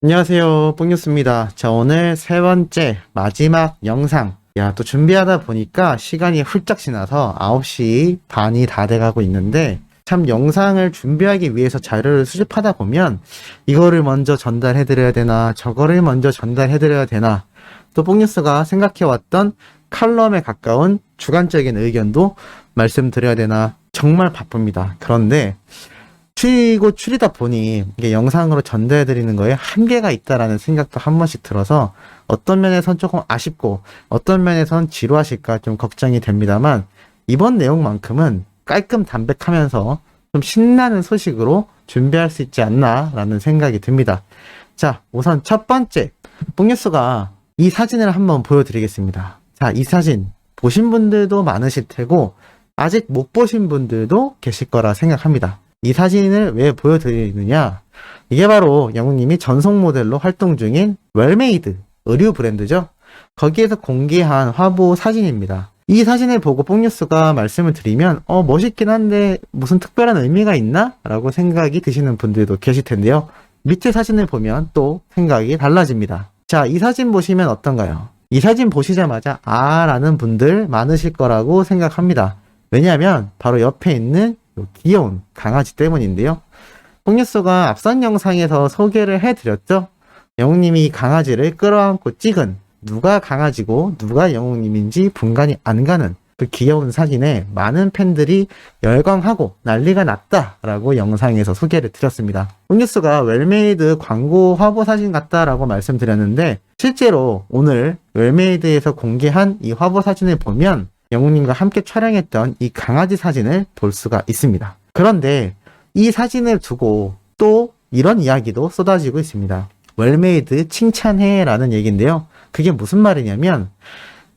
안녕하세요, 뽕뉴스입니다. 자, 오늘 세 번째, 마지막 영상. 야, 또 준비하다 보니까 시간이 훌쩍 지나서 9시 반이 다 돼가고 있는데, 참 영상을 준비하기 위해서 자료를 수집하다 보면, 이거를 먼저 전달해드려야 되나, 저거를 먼저 전달해드려야 되나, 또 뽕뉴스가 생각해왔던 칼럼에 가까운 주관적인 의견도 말씀드려야 되나, 정말 바쁩니다. 그런데, 추리다 보니 이게 영상으로 전달해드리는 거에 한계가 있다라는 생각도 한 번씩 들어서 어떤 면에선 조금 아쉽고 어떤 면에선 지루하실까 좀 걱정이 됩니다만 이번 내용만큼은 깔끔 담백하면서 좀 신나는 소식으로 준비할 수 있지 않나라는 생각이 듭니다. 자, 우선 첫 번째, 뽕뉴스가 이 사진을 한번 보여드리겠습니다. 자, 이 사진 보신 분들도 많으실 테고 아직 못 보신 분들도 계실 거라 생각합니다. 이 사진을 왜 보여드리느냐? 이게 바로 영웅님이 전속 모델로 활동 중인 웰메이드 의류 브랜드죠. 거기에서 공개한 화보 사진입니다. 이 사진을 보고 뽕뉴스가 말씀을 드리면 멋있긴 한데 무슨 특별한 의미가 있나? 라고 생각이 드시는 분들도 계실 텐데요. 밑에 사진을 보면 또 생각이 달라집니다. 자, 이 사진 보시면 어떤가요? 이 사진 보시자마자 라는 분들 많으실 거라고 생각합니다. 왜냐하면 바로 옆에 있는 귀여운 강아지 때문인데요. 뽕뉴스가 앞선 영상에서 소개를 해드렸죠. 영웅님이 이 강아지를 끌어안고 찍은 누가 강아지고 누가 영웅님인지 분간이 안 가는 그 귀여운 사진에 많은 팬들이 열광하고 난리가 났다라고 영상에서 소개를 드렸습니다. 뽕뉴스가 웰메이드 광고 화보 사진 같다라고 말씀드렸는데 실제로 오늘 웰메이드에서 공개한 이 화보 사진을 보면 영웅님과 함께 촬영했던 이 강아지 사진을 볼 수가 있습니다. 그런데 이 사진을 두고 또 이런 이야기도 쏟아지고 있습니다. 웰메이드 칭찬해 라는 얘기인데요. 그게 무슨 말이냐면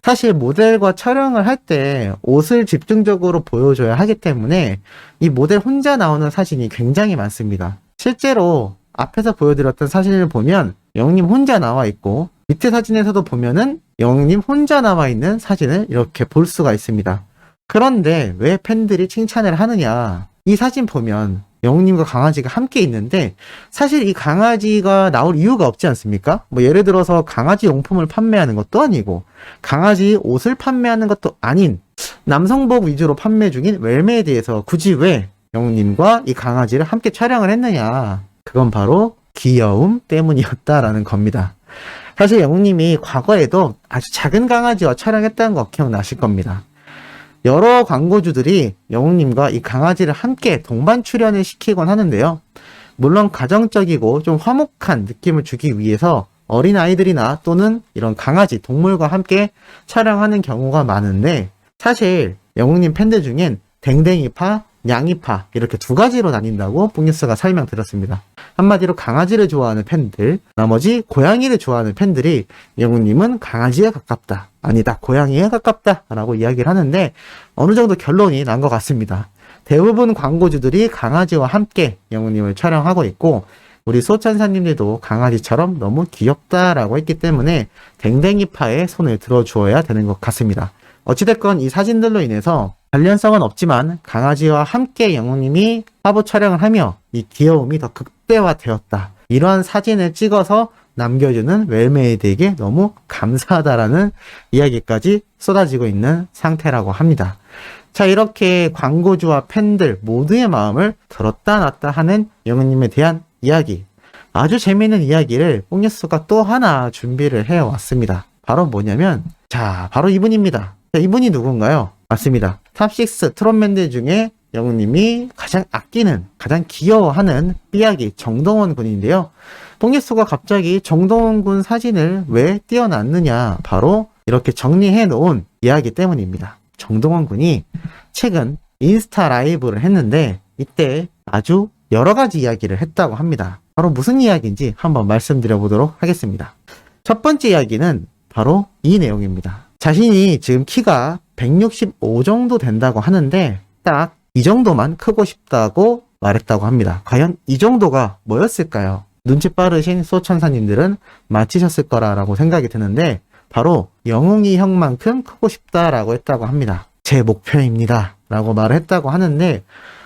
사실 모델과 촬영을 할 때 옷을 집중적으로 보여줘야 하기 때문에 이 모델 혼자 나오는 사진이 굉장히 많습니다. 실제로 앞에서 보여드렸던 사진을 보면 영웅님 혼자 나와 있고 밑에 사진에서도 보면은 영웅님 혼자 나와 있는 사진을 이렇게 볼 수가 있습니다. 그런데 왜 팬들이 칭찬을 하느냐? 이 사진 보면 영웅님과 강아지가 함께 있는데 사실 이 강아지가 나올 이유가 없지 않습니까? 뭐 예를 들어서 강아지 용품을 판매하는 것도 아니고 강아지 옷을 판매하는 것도 아닌 남성복 위주로 판매 중인 웰메이드에서 굳이 왜 영웅님과 이 강아지를 함께 촬영을 했느냐? 그건 바로 귀여움 때문이었다라는 겁니다. 사실 영웅님이 과거에도 아주 작은 강아지와 촬영했다는 거 기억나실 겁니다. 여러 광고주들이 영웅님과 이 강아지를 함께 동반 출연을 시키곤 하는데요. 물론 가정적이고 좀 화목한 느낌을 주기 위해서 어린아이들이나 또는 이런 강아지, 동물과 함께 촬영하는 경우가 많은데 사실 영웅님 팬들 중엔 댕댕이파, 냥이파 이렇게 두 가지로 나뉜다고 뽕뉴스가 설명드렸습니다. 한마디로 강아지를 좋아하는 팬들, 나머지 고양이를 좋아하는 팬들이 영웅님은 강아지에 가깝다, 아니다 고양이에 가깝다 라고 이야기를 하는데 어느 정도 결론이 난 것 같습니다. 대부분 광고주들이 강아지와 함께 영웅님을 촬영하고 있고 우리 소천사님들도 강아지처럼 너무 귀엽다라고 했기 때문에 댕댕이파에 손을 들어주어야 되는 것 같습니다. 어찌됐건 이 사진들로 인해서 관련성은 없지만 강아지와 함께 영웅님이 화보 촬영을 하며 이 귀여움이 더 극대화되었다. 이러한 사진을 찍어서 남겨주는 웰메이드에게 너무 감사하다라는 이야기까지 쏟아지고 있는 상태라고 합니다. 자, 이렇게 광고주와 팬들 모두의 마음을 들었다 놨다 하는 영웅님에 대한 이야기. 아주 재미있는 이야기를 뽕뉴스가 또 하나 준비를 해왔습니다. 바로 뭐냐면 바로 이분입니다. 자, 이분이 누군가요? 맞습니다. 탑6 트롯맨들 중에 영웅님이 가장 아끼는, 가장 귀여워하는 삐약이 정동원 군인데요. 뽕뉴스가 갑자기 정동원 군 사진을 왜 띄워놨느냐? 바로 이렇게 정리해 놓은 이야기 때문입니다. 정동원 군이 최근 인스타 라이브를 했는데 이때 아주 여러 가지 이야기를 했다고 합니다. 바로 무슨 이야기인지 한번 말씀드려 보도록 하겠습니다. 첫 번째 이야기는 바로 이 내용입니다. 자신이 지금 키가 165 정도 된다고 하는데 딱 이 정도만 크고 싶다고 말했다고 합니다. 과연 이 정도가 뭐였을까요? 눈치 빠르신 소천사님들은 맞히셨을 거라고 생각이 드는데 바로 영웅이 형만큼 크고 싶다라고 했다고 합니다. 제 목표입니다 라고 말을 했다고 하는데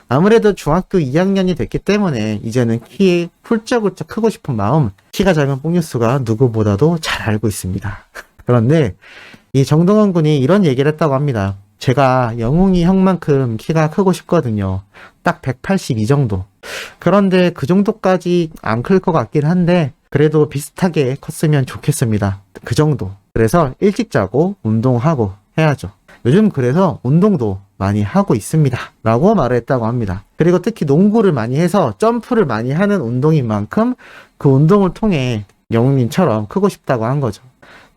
아무래도 중학교 2학년이 됐기 때문에 이제는 키에 훌쩍훌쩍 크고 싶은 마음, 키가 작은 뽕뉴스가 누구보다도 잘 알고 있습니다. 그런데 이 정동원 군이 이런 얘기를 했다고 합니다. 제가 영웅이 형만큼 키가 크고 싶거든요. 딱 182 정도. 그런데 그 정도까지 안 클 것 같긴 한데 그래도 비슷하게 컸으면 좋겠습니다. 그 정도. 그래서 일찍 자고 운동하고 해야죠. 요즘 그래서 운동도 많이 하고 있습니다. 라고 말을 했다고 합니다. 그리고 특히 농구를 많이 해서 점프를 많이 하는 운동인 만큼 그 운동을 통해 영웅님처럼 크고 싶다고 한 거죠.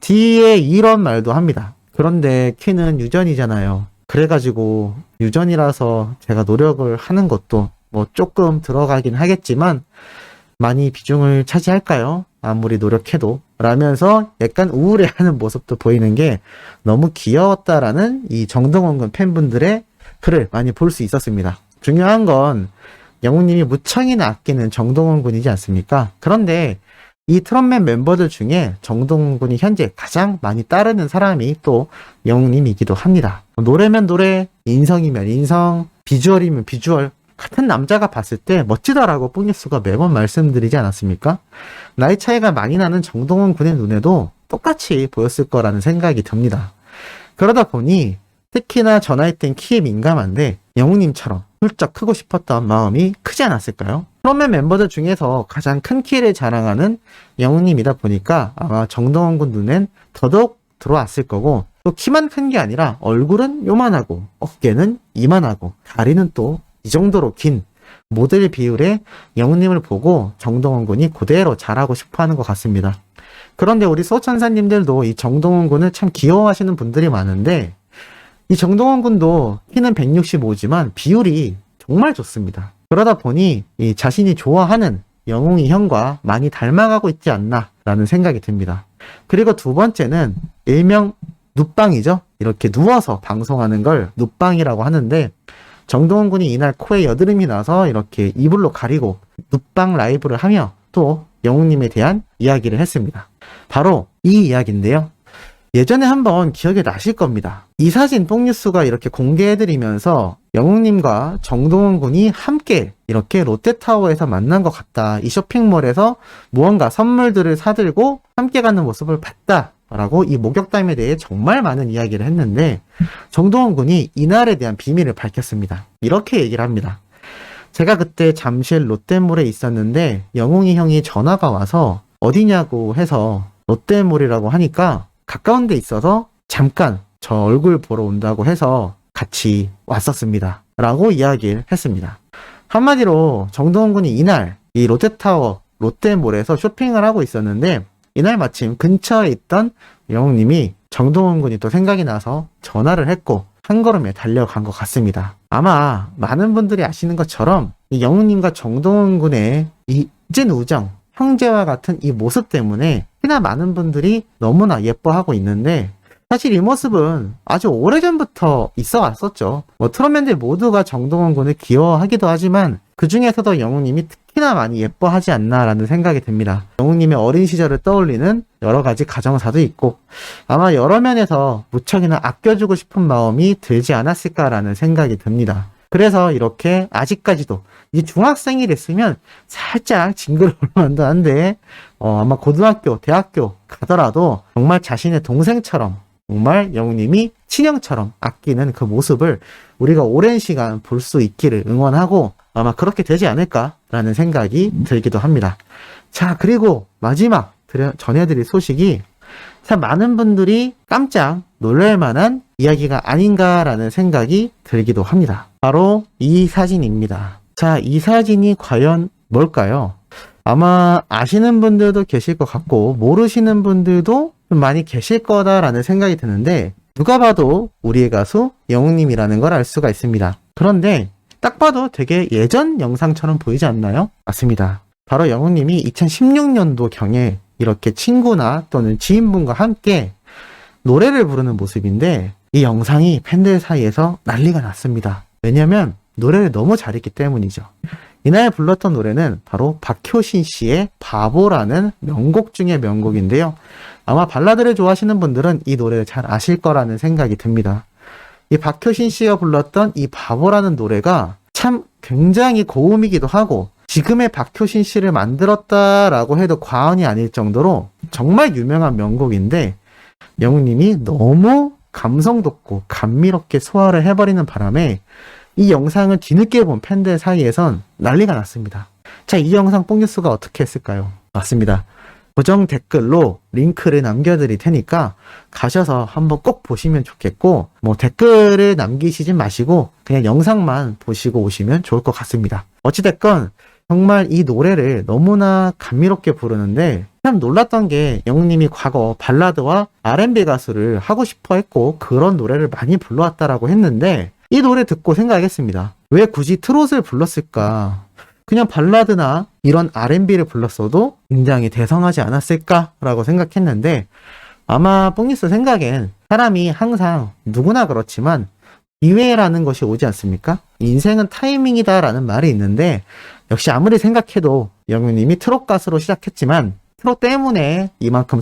뒤에 이런 말도 합니다. 그런데 키는 유전이잖아요. 그래가지고 유전이라서 제가 노력을 하는 것도 뭐 조금 들어가긴 하겠지만 많이 비중을 차지할까요? 아무리 노력해도 라면서 약간 우울해하는 모습도 보이는 게 너무 귀여웠다라는 이 정동원 군 팬분들의 글을 많이 볼 수 있었습니다. 중요한 건 영웅님이 무척이나 아끼는 정동원 군이지 않습니까? 그런데 이 트롯맨 멤버들 중에 정동원 군이 현재 가장 많이 따르는 사람이 또 영웅님이기도 합니다. 노래면 노래, 인성이면 인성, 비주얼이면 비주얼, 같은 남자가 봤을 때 멋지다라고 뽕뉴스가 매번 말씀드리지 않았습니까? 나이 차이가 많이 나는 정동원 군의 눈에도 똑같이 보였을 거라는 생각이 듭니다. 그러다 보니 특히나 저 나이 땐 키에 민감한데 영웅님처럼 훌쩍 크고 싶었던 마음이 크지 않았을까요? 트롯맨 멤버들 중에서 가장 큰 키를 자랑하는 영웅님이다 보니까 아마 정동원 군 눈엔 더더욱 들어왔을 거고, 또 키만 큰 게 아니라 얼굴은 요만하고 어깨는 이만하고 다리는 또 이 정도로 긴 모델 비율의 영웅님을 보고 정동원 군이 그대로 잘하고 싶어 하는 것 같습니다. 그런데 우리 소천사님들도 이 정동원 군을 참 귀여워하시는 분들이 많은데, 이 정동원 군도 키는 165지만 비율이 정말 좋습니다. 그러다 보니 이 자신이 좋아하는 영웅이 형과 많이 닮아가고 있지 않나라는 생각이 듭니다. 그리고 두 번째는 일명 눕방이죠. 이렇게 누워서 방송하는 걸 눕방이라고 하는데, 정동원 군이 이날 코에 여드름이 나서 이렇게 이불로 가리고 눕방 라이브를 하며 또 영웅님에 대한 이야기를 했습니다. 바로 이 이야기인데요. 예전에 한번 기억에 나실 겁니다. 이 사진 뽕뉴스가 이렇게 공개해드리면서 영웅님과 정동원 군이 함께 이렇게 롯데타워에서 만난 것 같다. 이 쇼핑몰에서 무언가 선물들을 사들고 함께 가는 모습을 봤다. 라고 이 목격담에 대해 정말 많은 이야기를 했는데, 정동원 군이 이날에 대한 비밀을 밝혔습니다. 이렇게 얘기를 합니다. 제가 그때 잠실 롯데몰에 있었는데 영웅이 형이 전화가 와서 어디냐고 해서 롯데몰이라고 하니까 가까운 데 있어서 잠깐 저 얼굴 보러 온다고 해서 같이 왔었습니다. 라고 이야기를 했습니다. 한마디로 정동원 군이 이날 이 롯데타워 롯데몰에서 쇼핑을 하고 있었는데, 이날 마침 근처에 있던 영웅님이 정동원 군이 또 생각이 나서 전화를 했고 한 걸음에 달려간 것 같습니다. 아마 많은 분들이 아시는 것처럼 이 영웅님과 정동원 군의 이 찐 우정, 형제와 같은 이 모습 때문에 특히나 많은 분들이 너무나 예뻐하고 있는데, 사실 이 모습은 아주 오래전부터 있어 왔었죠. 트롯맨들 모두가 정동원 군을 귀여워하기도 하지만 그 중에서도 영웅님이 특히나 많이 예뻐하지 않나라는 생각이 듭니다. 영웅님의 어린 시절을 떠올리는 여러 가지 가정사도 있고 아마 여러 면에서 무척이나 아껴주고 싶은 마음이 들지 않았을까라는 생각이 듭니다. 그래서 이렇게 아직까지도 이제 중학생이 됐으면 살짝 징그러울 만도 한데 아마 고등학교, 대학교 가더라도 정말 자신의 동생처럼 정말 영웅님이 친형처럼 아끼는 그 모습을 우리가 오랜 시간 볼 수 있기를 응원하고 아마 그렇게 되지 않을까라는 생각이 들기도 합니다. 자, 그리고 마지막 전해드릴 소식이 참 많은 분들이 깜짝 놀랄 만한 이야기가 아닌가라는 생각이 들기도 합니다. 바로 이 사진입니다. 자, 이 사진이 과연 뭘까요? 아마 아시는 분들도 계실 것 같고 모르시는 분들도 좀 많이 계실 거다라는 생각이 드는데, 누가 봐도 우리의 가수 영웅님이라는 걸 알 수가 있습니다. 그런데 딱 봐도 되게 예전 영상처럼 보이지 않나요? 맞습니다. 바로 영웅님이 2016년도경에 이렇게 친구나 또는 지인분과 함께 노래를 부르는 모습인데, 이 영상이 팬들 사이에서 난리가 났습니다. 왜냐면 노래를 너무 잘했기 때문이죠. 이날 불렀던 노래는 바로 박효신 씨의 바보라는 명곡 중의 명곡인데요. 아마 발라드를 좋아하시는 분들은 이 노래를 잘 아실 거라는 생각이 듭니다. 이 박효신 씨가 불렀던 이 바보라는 노래가 참 굉장히 고음이기도 하고 지금의 박효신 씨를 만들었다라고 해도 과언이 아닐 정도로 정말 유명한 명곡인데 영웅님이 너무 감성 돋고 감미롭게 소화를 해버리는 바람에 이 영상을 뒤늦게 본 팬들 사이에선 난리가 났습니다. 자, 이 영상 뽕뉴스가 어떻게 했을까요? 맞습니다. 고정 댓글로 링크를 남겨드릴 테니까 가셔서 한번 꼭 보시면 좋겠고, 뭐 댓글을 남기시진 마시고 그냥 영상만 보시고 오시면 좋을 것 같습니다. 어찌됐건 정말 이 노래를 너무나 감미롭게 부르는데 참 놀랐던 게 영웅님이 과거 발라드와 R&B 가수를 하고 싶어 했고 그런 노래를 많이 불러왔다라고 했는데 이 노래 듣고 생각했습니다. 왜 굳이 트롯을 불렀을까? 그냥 발라드나 이런 R&B를 불렀어도 굉장히 대성하지 않았을까라고 생각했는데 아마 뽕니스 생각엔 사람이 항상 누구나 그렇지만 기회라는 것이 오지 않습니까? 인생은 타이밍이다라는 말이 있는데 역시 아무리 생각해도 영웅님이 트롯 가수로 시작했지만 트롯 때문에 이만큼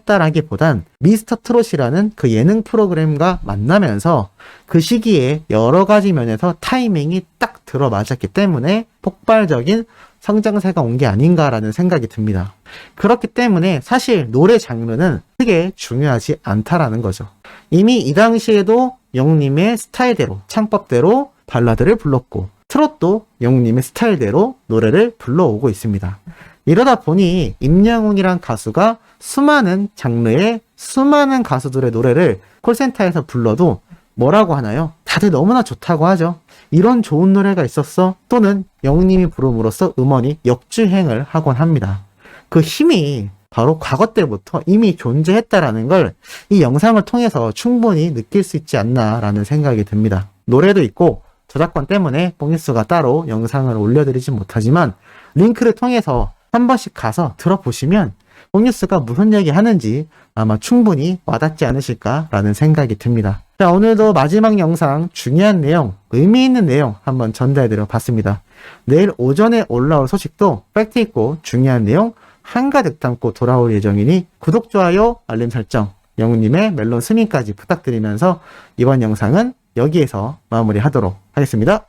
성공했다라기보단 미스터 트롯이라는 그 예능 프로그램과 만나면서 그 시기에 여러 가지 면에서 타이밍이 딱 들어맞았기 때문에 폭발적인 성장세가 온 게 아닌가라는 생각이 듭니다. 그렇기 때문에 사실 노래 장르는 크게 중요하지 않다라는 거죠. 이미 이 당시에도 영웅님의 스타일대로 창법대로 발라드를 불렀고 트롯도 영웅님의 스타일대로 노래를 불러오고 있습니다. 이러다 보니 임영웅이란 가수가 수많은 장르의 수많은 가수들의 노래를 콜센터에서 불러도 뭐라고 하나요? 다들 너무나 좋다고 하죠. 이런 좋은 노래가 있었어? 또는 영웅님이 부름으로써 음원이 역주행을 하곤 합니다. 그 힘이 바로 과거 때부터 이미 존재했다라는 걸 이 영상을 통해서 충분히 느낄 수 있지 않나라는 생각이 듭니다. 노래도 있고 저작권 때문에 뽕뉴스가 따로 영상을 올려드리진 못하지만 링크를 통해서 한 번씩 가서 들어보시면 뽕뉴스가 무슨 얘기 하는지 아마 충분히 와닿지 않으실까라는 생각이 듭니다. 자, 오늘도 마지막 영상 중요한 내용, 의미 있는 내용 한번 전달해드려 봤습니다. 내일 오전에 올라올 소식도 팩트 있고 중요한 내용 한가득 담고 돌아올 예정이니 구독, 좋아요, 알림 설정, 영웅님의 멜론 스밍까지 부탁드리면서 이번 영상은 여기에서 마무리하도록 하겠습니다.